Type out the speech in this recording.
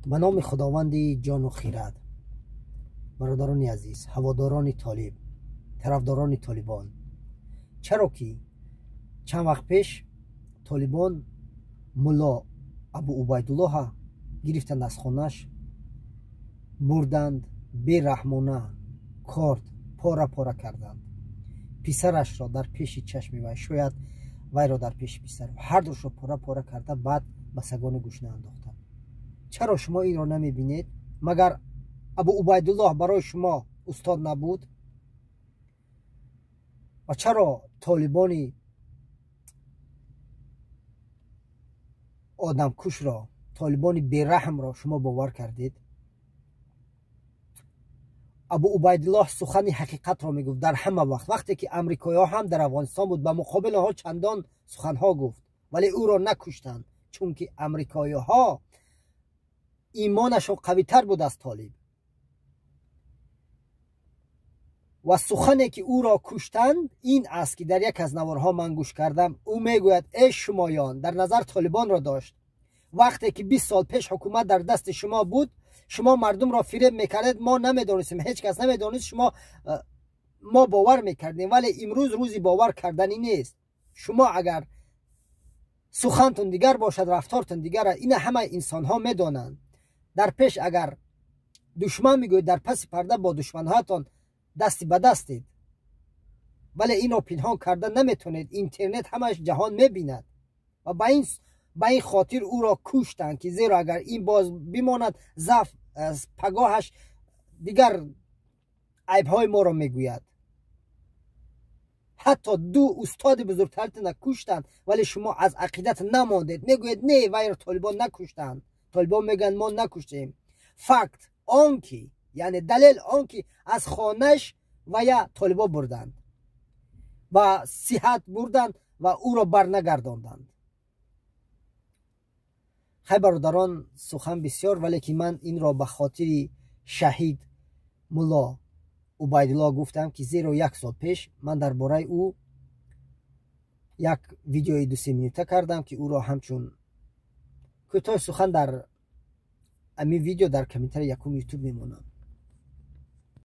به نام خداوند جان و خیرت. برادران عزیز، هواداران طالب، طرفداران طالبان، چرا که چند وقت پیش طالبان ملا ابو عبیدالله گرفتند از خانه‌اش، بردند، بی‌رحمانه کارد، پاره پاره کردند. پسرش را در پیش چشم وی، شاید وی را در پیش پسر، هر دوش را پاره پاره کرده، بعد به سگان گوشنه انداختند. چرا شما این را نمی بینید؟ مگر ابو عبیدالله برای شما استاد نبود؟ و چرا طالبان آدم کش را، طالبان بیرحم را شما باور کردید؟ ابو عبیدالله سخن حقیقت را میگفت در همه وقت. وقتی که امریکایی ها هم در افغانستان بود، به مقابل ها چندان سخن ها گفت، ولی او را نکشتند، چون که امریکایی ها ایمانشان قوی تر بود از طالب. و سخنی که او را کشتند این است که در یک از نوارها من گوش کردم. او میگوید ای شمایان، در نظر طالبان را داشت، وقتی که 20 سال پیش حکومت در دست شما بود، شما مردم را فریب میکردید، ما نمیدونستیم، هیچ کس نمیدونست، ما باور میکردیم. ولی امروز روزی باور کردنی نیست. شما اگر سخنتون دیگر باشد، رفتارتون دیگر، این همه انسان ها میدانند. در پیش اگر دشمن میگوید، در پس پرده با دشمن هاتون دستی به دستید، ولی این رو پنهان کردن نمیتونید. اینترنت همش جهان میبیند. و به این خاطر او را کشتند که زیرا اگر این باز بماند، ضعف از پگاهش دیگر عیبهای ما را میگوید. حتی 2 استاد بزرگترتون کشتند، ولی شما از عقیدت نماندید، میگوید نه وی را طالبان نکشتند. طالبان میگن ما نکشتیم. فکت آنکی، یعنی دلیل آنکی از خانهش و یا طالبان بردند و صحت بردند و او را برنگرداندند. خیلی برادران، سخن بسیار، ولی که من این را به خاطر شهید ملا عبیدالله گفتم که زیرا 1 سال پیش من درباره او یک ویدیوی 2-3 مینوته کردم که او را همچون کوتاه سخن در امی ویدیو در کامنتر یکم یوتیوب میمونم.